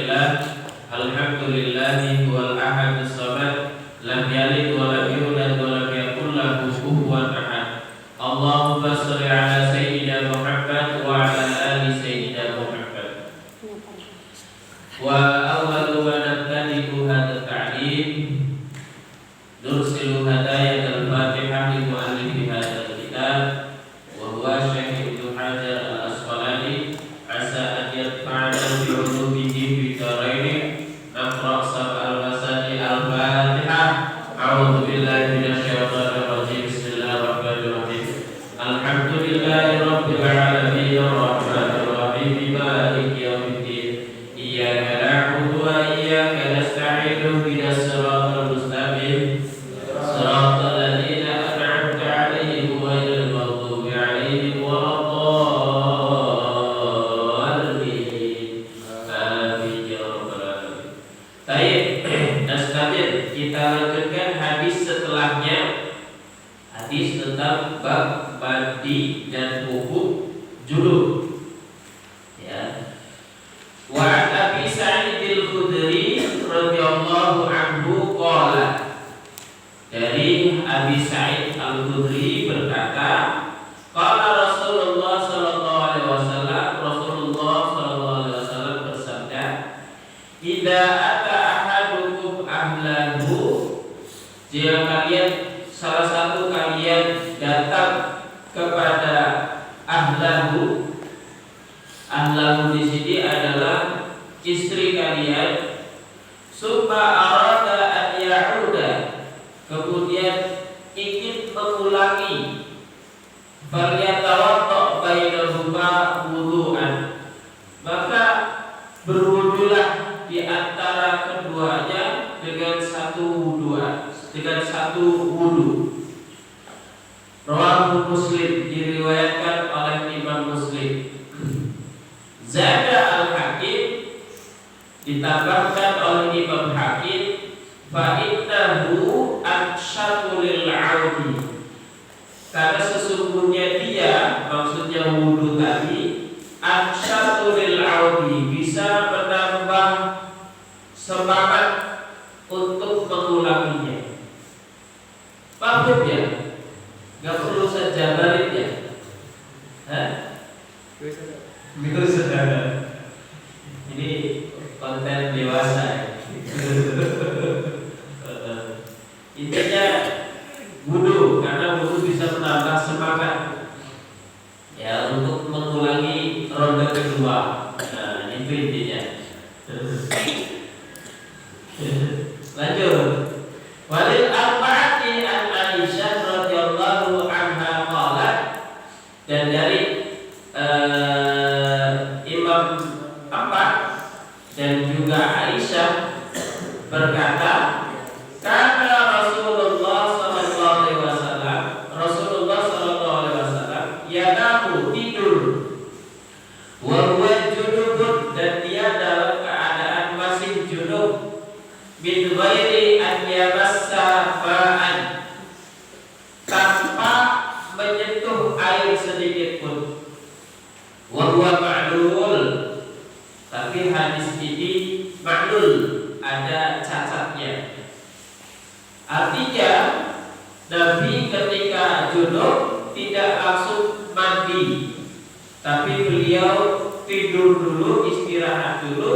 Bismillah. Alhamdulillahi wal ahadus samad, lam yalid wa lam yulad wa lam yakul lahu kufuwan ahad. Allahumma shalli ala sayyidina Muhammad wa ala ali sayyidina Muhammad. Wa awwalu ma nabtadi'u hadha ta'lim nursilu hadayat al-Fatihah li mu'allifi hadha al-kitab wa huwa Syekh Ibnu Hajar al-Asqalani asa an yadfa'ana bi 'ulumihi fi daraini. Naqra sab'al masani al-Fatihah. A'udzu billahi minasyaitonir rajim. Bismillahirrahmanirrahim. Alhamdulillahi rabbil alamin arrahmanir rahim maliki yaumiddin. Iyyaka na'budu wa iyyaka nasta'in ihdinas siratal mustaqim siratal ladzina an'amta 'alaihim ghairil maghdubi 'alaihim waladdallin. Amin ya rabbal alamin. Baik, nastabir, kita lanjutkan hadis setelahnya. Hadis tentang bab mandi dan hukum junub. Ya. Wa Abi Sa'id al-Khudri radhiyallahu anhu qala. Dari Abi Sa'id al-Khudri berkata, qala Rasulullah sallallahu alaihi wasallam, Rasulullah sallallahu alaihi wasallam bersabda, "Idza ata ahadukum ahlahu," jika kalian salah satu kalian datang kepada ahlahu. Ahlahu di sini adalah istri kalian. Summa arada an ya'uda, kemudian ingin mengulangi. Falyatawadda bainahuma wudu'an, maka berwudulah di antara keduanya dengan satu wudu. Rawahu Muslim, diriwayatkan oleh Imam Muslim. Zada al-Hakim, ditambahkan oleh Imam Hakim, fa innahu aksyatu lil 'audi, karena sesungguhnya dia, maksudnya wudu tadi, aksyatu lil 'audi, bisa menambah semangat untuk mengulanginya. Paham ya? Gak perlu sejabarin ya. Bisa saja. Ini konten dewasa ya. Intinya wudu, karena wudu bisa menambah semangat ya untuk mengulangi ronde kedua. Nah, itu intinya. Lanjut. Walil arba'ati an Aisyah radhiyallahu anha qalat, dan dari Imam Ahmad dan juga Aisyah berkata, kana Rasulullah sallallahu alaihi wasallam, Rasulullah sallallahu alaihi wasallam yanamu, tidur, wa huwa junubun, dan dia dalam keadaan masih junub, min ghairi an yamassa ma'an, tanpa menyentuh air sedikit pun. Wa huwa ma'lul, tapi hadis ini ma'lul, ada cacatnya. Artinya Nabi ketika junub tidak langsung mandi, tapi beliau tidur dulu, istirahat dulu,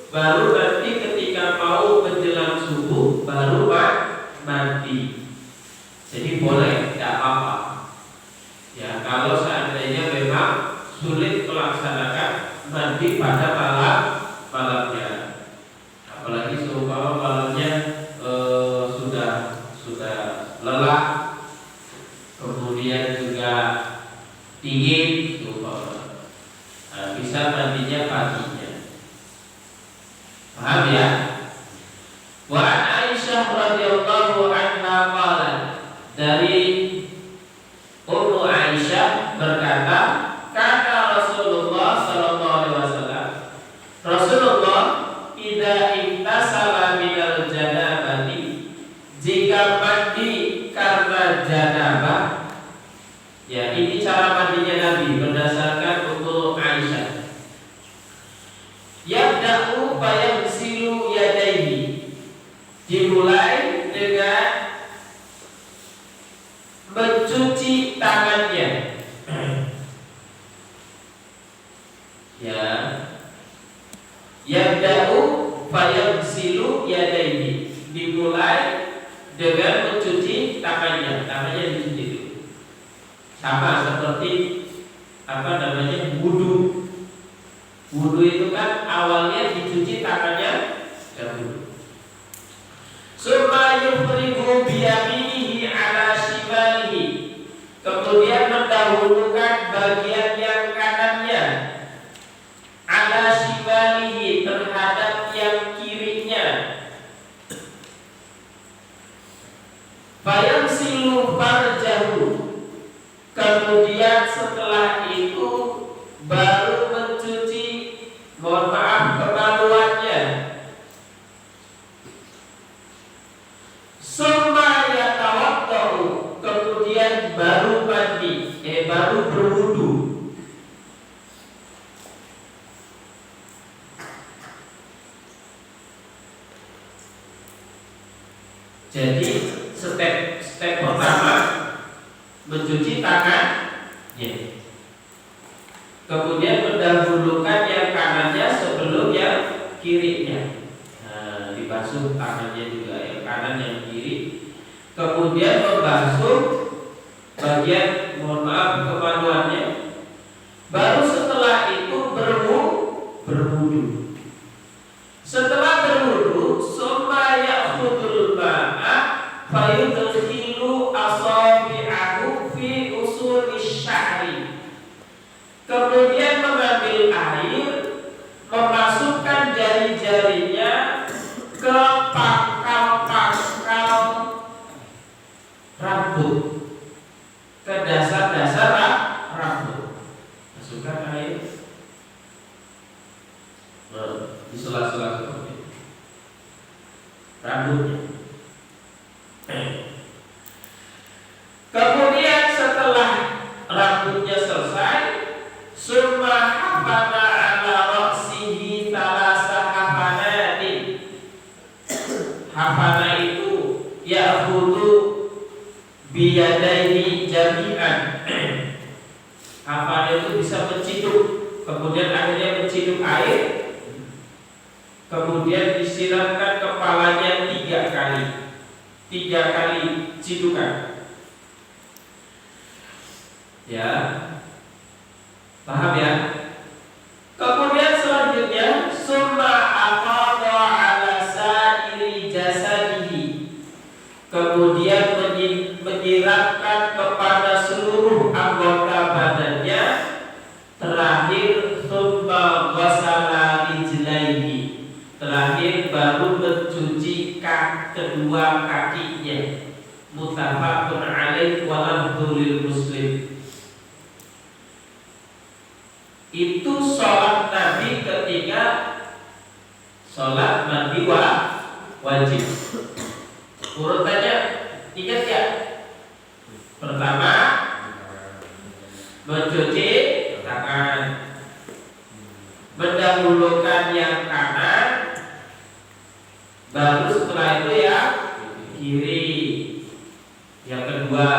baru nanti ketika mau menjelang subuh baru mandi. Jadi boleh, tidak apa-apa. Ya, kalau seandainya memang sulit melaksanakan mandi pada malamnya, apalagi seumpama malamnya sudah lelah, kemudian juga dingin, bisa mandinya paginya. Paham ya? Wa Aisyah radhiyallahu anha qalat, dari Ummu Aisyah berkata, kana Rasulullah sallallahu alaihi wasallam, Rasulullah idza intasala minal janabati, jika mandi karena janabah. Ya, ini cara mandinya Nabi berdasarkan Ummu Aisyah. Yabda Yabda'u fayaghsilu yadayhi. Dimulai dengan mencuci tangannya. Ya. Yabda'u fayaghsilu yadayhi. Dimulai dengan mencuci tangannya. Tangannya dicuci dulu. Sama seperti wudu. Wudu itu kan awalnya dicuci tangannya dahulu. Summa yufrigu biyaminihi ala shimalihi. Kemudian mendahulukan bagian yang kanannya ala shimalihi terhadap yang kirinya. Fayansilu farjahu. Kemudian setelah itu baru mencuci, mohon maaf, kemaluannya. Summa yatawaddau. Kemudian baru mandi, baru berwudu. Jadi step pertama mencuci tangan, ya. Kemudian mendahulukan yang kanannya sebelum yang kirinya. Nah, dibasuh tangannya juga yang kanan yang kiri. Kemudian membasuh bagian, mohon maaf, kemaluannya. Baru setelah itu berwudu. Setelah berwudu, summa ya'khudul ma'a fayudkhilu asabi'ahu fi usuli sya'ri. Kemudian mengambil air, memasukkan jari-jarinya ke pangkal-pangkal rambut, ke dasar-dasar rambut. Masukkan air di sela-sela seperti itu rambutnya. Kemudian setelah rambutnya selesai, summa hafana ala ra'sihi thalasa hafanatin. Hafana itu ya'khudhu biyadaihi jami'an. Hafana itu bisa menciduk, kemudian akhirnya menciduk air, kemudian disiramkan kepalanya 3 kali. 3 kali cidukan. Ya. Paham ya? Kemudian selanjutnya summa afadha ala sa'iri jasadihi. Kemudian menyiramkan kepada seluruh anggota badannya. Terakhir summa ghasala rijlaihi. Terakhir baru mencuci kedua kakinya. Muttafaqun alaih wa lafdhu lil Muslim. Itu sholat Nabi ketika sholat mandi wajib. Urutannya ingat ya? Pertama mencuci tangan, mendahulukan yang kanan, baru setelah itu yang kiri. Yang kedua,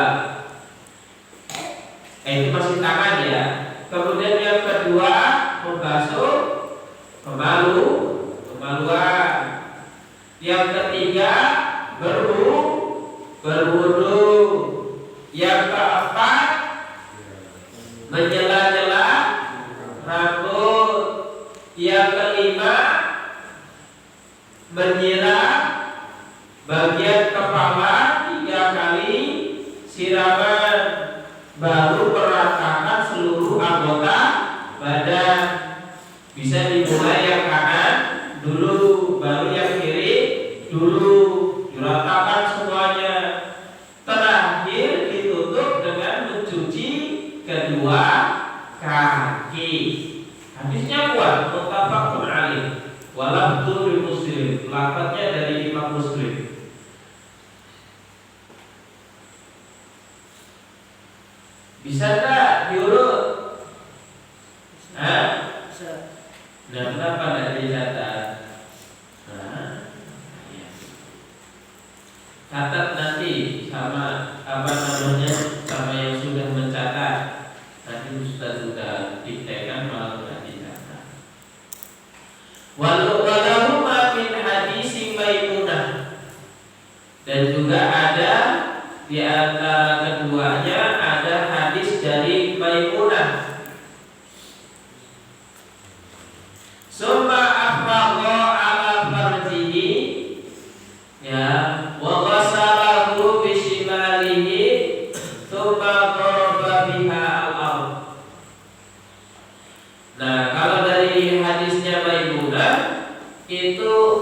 itu masih tangan ya. Kemudian yang kedua membasuh kemaluan. Yang ketiga berwudu. Yang keempat menyela-nyela rambut. Yang kelima menyiram bagian kepala 3 kali siraman, baru meratakan seluruh anggota badan. Bisa dimulai yang kanan dulu, baru yang kiri dulu, diratakan semuanya. Terakhir ditutup dengan mencuci kedua kaki. Hadisnya kuat, muttafaqun alaih wa lafdhu Muslim. Lafadznya dari Imam Muslim. Bisa tak diurut? Hah? Nah, kenapa tidak dicatat?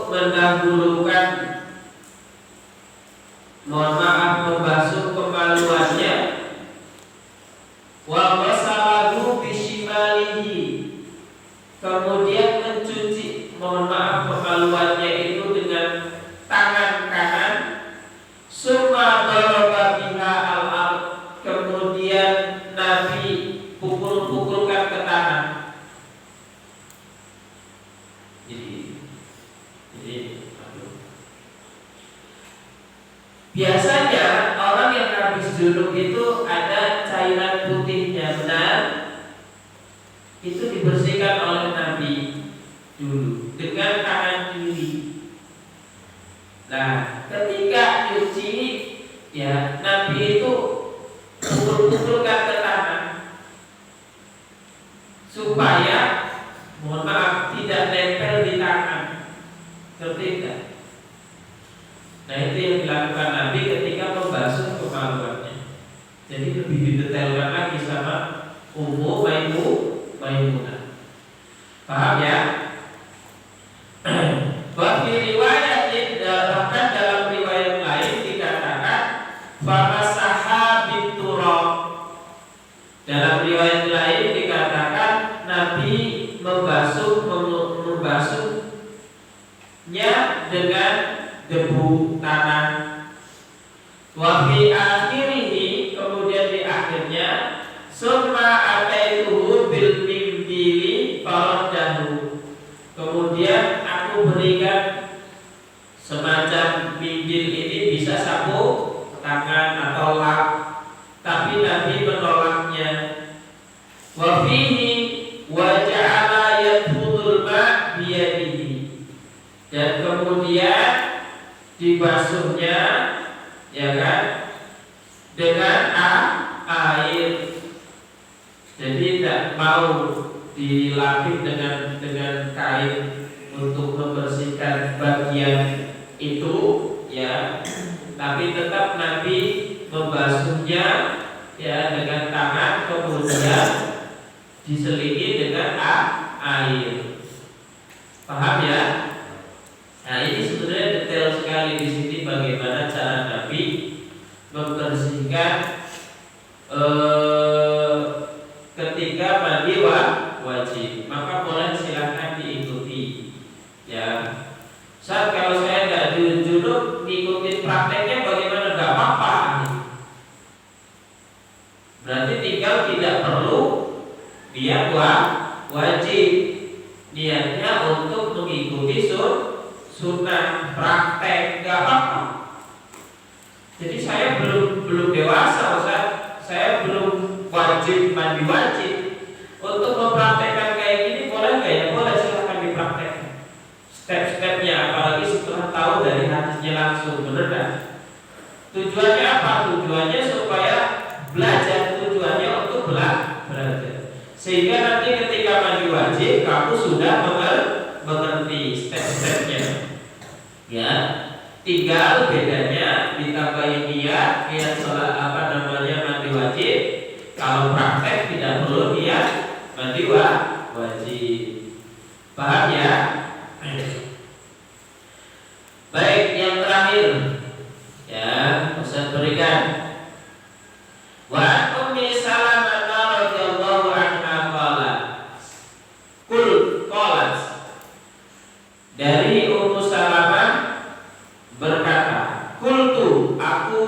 mendahulukan, mohon maaf, membasuh kemaluannya, wa ghasalahu bishimalihi, kemudian mencuci, mohon maaf, kemaluannya itu dengan tangan kanan, summa daraba biha al-ard, kemudian Nabi pukul-pukulkan ke tanah. Biasanya orang yang habis junub itu ada cairan putihnya, benar? Itu dibersihkan oleh Nabi dulu dengan tangan kiri. Nah, ketika nyuci, ya Nabi itu pukul-pukulkan ke tangan supaya, mohon maaf, tidak nempel di tangan. Ketika, nah itu yang dilakukan Nabi ketika membasuh kemaluannya. Jadi lebih didetailkan lagi sama Ummu Maimunah. Paham ya? Wa fi riwayatin, bahkan dalam riwayat lain dikatakan famasaha biturab. Dalam riwayat lain dikatakan Nabi membasuhnya dengan debu tanah. Wa fi akhirih, kemudian di akhirnya, summa ataituhu bil mindili faradahu, kemudian aku berikan semacam mindil, ini bisa sapu tangan atau lap, tapi Nabi menolaknya. Wa fihi wa ja'ala yadhudul ma' biyadihi, dan kemudian dibasuhnya, ya kan, dengan air. Jadi tidak mau dilapis dengan kain untuk membersihkan bagian itu, ya, tapi tetap Nabi membasuhnya, ya, dengan tangan, kemudian diselingi dengan air. Paham ya? Nah, ini sebenarnya detail sekali di sini bagaimana cara Nabi membersihkan ketika mandi wajib. Maka boleh silahkan diikuti. Ya, saat kalau saya nggak junub ngikutin prakteknya bagaimana, nggak apa-apa. Berarti tinggal tidak perlu dia wajib, niatnya untuk mengikuti sunnah, praktek, nggak apa-apa. Jadi saya belum dewasa, Ustaz. Saya belum wajib mandi wajib. Untuk mempraktekkan kayak gini boleh nggak ya? Boleh, silahkan dipraktekkan. Step-stepnya, apalagi setelah tahu dari hadisnya langsung, benar kan? Tujuannya apa? Tujuannya supaya belajar, tujuannya untuk belajar. Sehingga nanti ketika mandi wajib kamu sudah mengerti step-stepnya. Ya, tinggal bedanya ditambahin niat sholat mandi wajib. Kalau praktek tidak perlu niat mandi wajib. Paham ya? Baik, yang terakhir, ya, Ustaz berikan. Wa Ummi Salamah radhiyallahu anha qalat. Qalat. Dari Ummu Salamah berkata, qultu, aku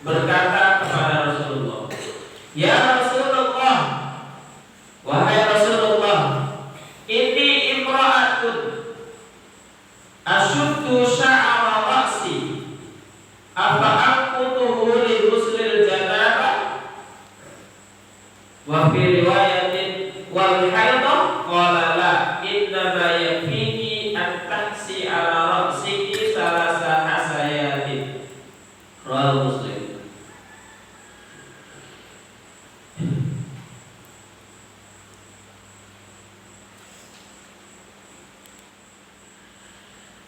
berkata kepada Rasulullah, ya Rasulullah, wahai Rasulullah, inni imra'atun asyuddu sya'ra ra'si, afa aqutuhu li ghusl janabah, wa fi riwayatin wal haidha, qala la, innama yakfiki an tahsi ala ra'siki salasa hasayatin. Rawahu Muslim.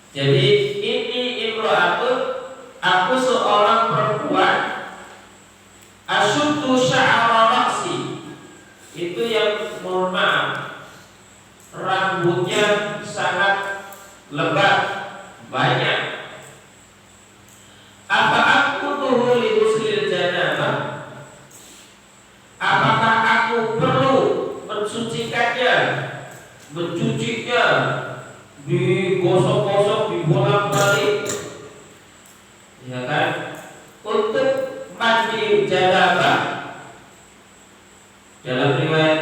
Jadi ini imro'atun, aku seorang perempuan, asyuddu sya'ra ra'si, itu yang, mohon maaf, rambutnya sangat lebat lebat, banyak. Apa aku tuh li ghusl janabah? Apakah aku perlu mensucikannya, mencucinya, digosok-gosok, dibolak-balik, ya kan? Untuk mandi janabah, dalam riwayat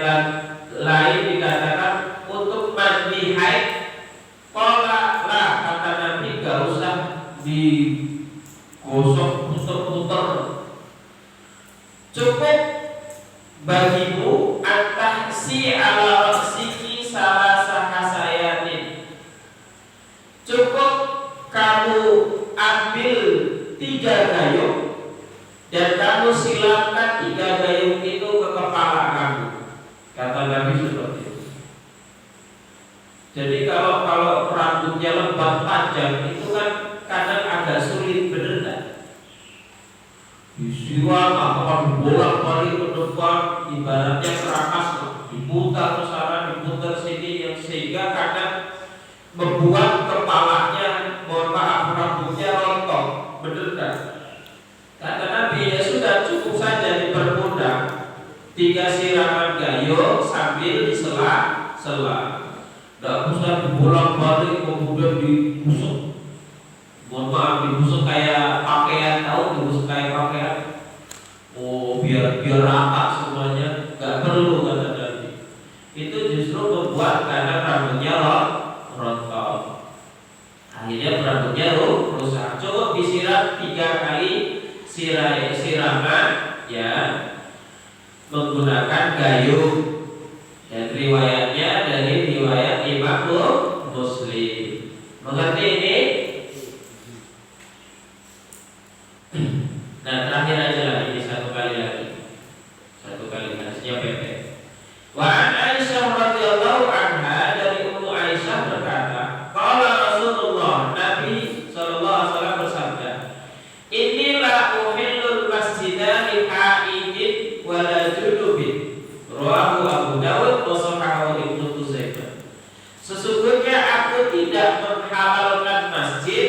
lain dikatakan untuk mandi haid. Qala la, kata Nabi, gak usah digosok puter-puter, cukup bagimu antahsi ala raksiki salasa hasayatin, cukup kamu ambil 3 gayung dan kamu silamkan 3 gayung itu ke kepala kamu, kata Nabi seperti itu. Jadi kalau rambutnya lebat panjang itu kan kadang agak sulit, bener tak? Disiram akan bolak-balik ke depan, ibaratnya keramas, diputar ke sana, diputar sini, yang sehingga kadang membuat kepalanya, mohon maaf, rambutnya rontok, bener tak? Kata Nabi, ya sudah, cukup saja dipermudah, 3 siraman gayung sambil disela-sela. Tidak usah dibolak-balik kemudian digusuk. Mohon maaf, digusuk kayak pakaian, tahu digusuk kayak pakaian. Oh, biar rata semuanya, nggak perlu, kata Nabi. Itu justru membuat kadang rambutnya rontok. Akhirnya rambutnya rusak. Cukup disiram 3 kali siraman, ya, menggunakan gayung. Dan riwayatnya dari riwayat Imam Muslim. Mengerti ini? Nah, terakhir aja lah ini, satu kali harusnya pendek. Wa an Aisyah radhiyallahu anha, dari Ummu Aisyah berkata, qala Rasulullah, Nabi sallallahu alaihi wasallam bersabda, inilah uhillul masjidah li haidin wala junubin, rawahu Abu Dawud wa sahahahu Ibnu Khuzaimah. Sesungguhnya aku tidak menghalalkan masjid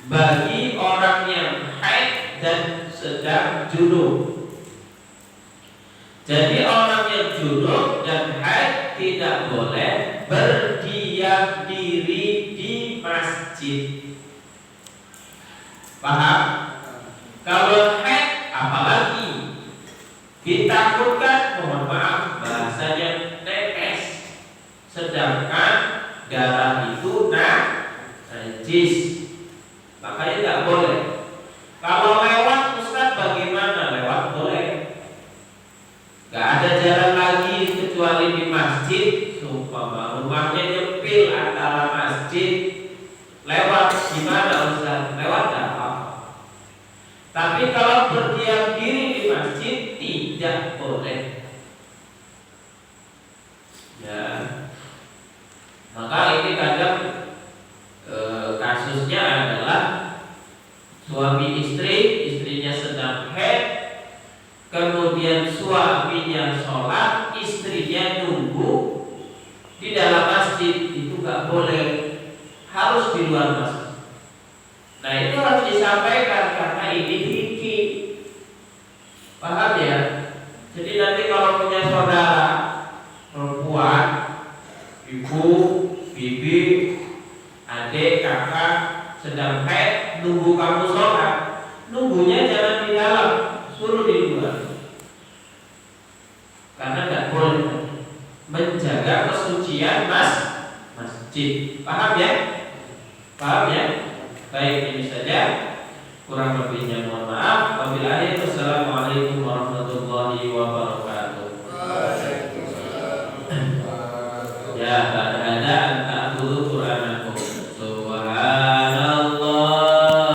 bagi orang yang haid dan sedang junub. Jadi orang yang junub dan haid tidak boleh berdiam diri di masjid. Paham? Kalau haid apalagi ditakutkan, mohon maaf, bahasanya nepes, sedangkan darah itu najis, makanya tidak boleh. Kalau lewat, Ustaz, bagaimana? Lewat boleh, gak ada jalan lagi kecuali di masjid. Sumpah, rumahnya nyempil antara masjid, lewat gimana Ustaz? Lewat tak apa. Tapi kalau berdiam diri di masjid tidak boleh. Ya, maka ini kadang kasusnya adalah suami istri, istrinya sedang haid, kemudian suaminya sholat, istrinya nunggu di dalam masjid. Itu gak boleh, harus di luar masjid. Nah, itu harus disampaikan karena ini fikih. Paham ya? Jadi nanti kalau punya saudara perempuan, ibu, bibi, adik, kakak sedang haid, nunggu kamu sholat, nunggunya jangan di dalam, suruh di luar. Karena tidak boleh, menjaga kesucian masjid. Paham ya? Paham ya? Baik, ini saja. Kurang lebihnya mohon maaf. Wabillahi wassalamualaikum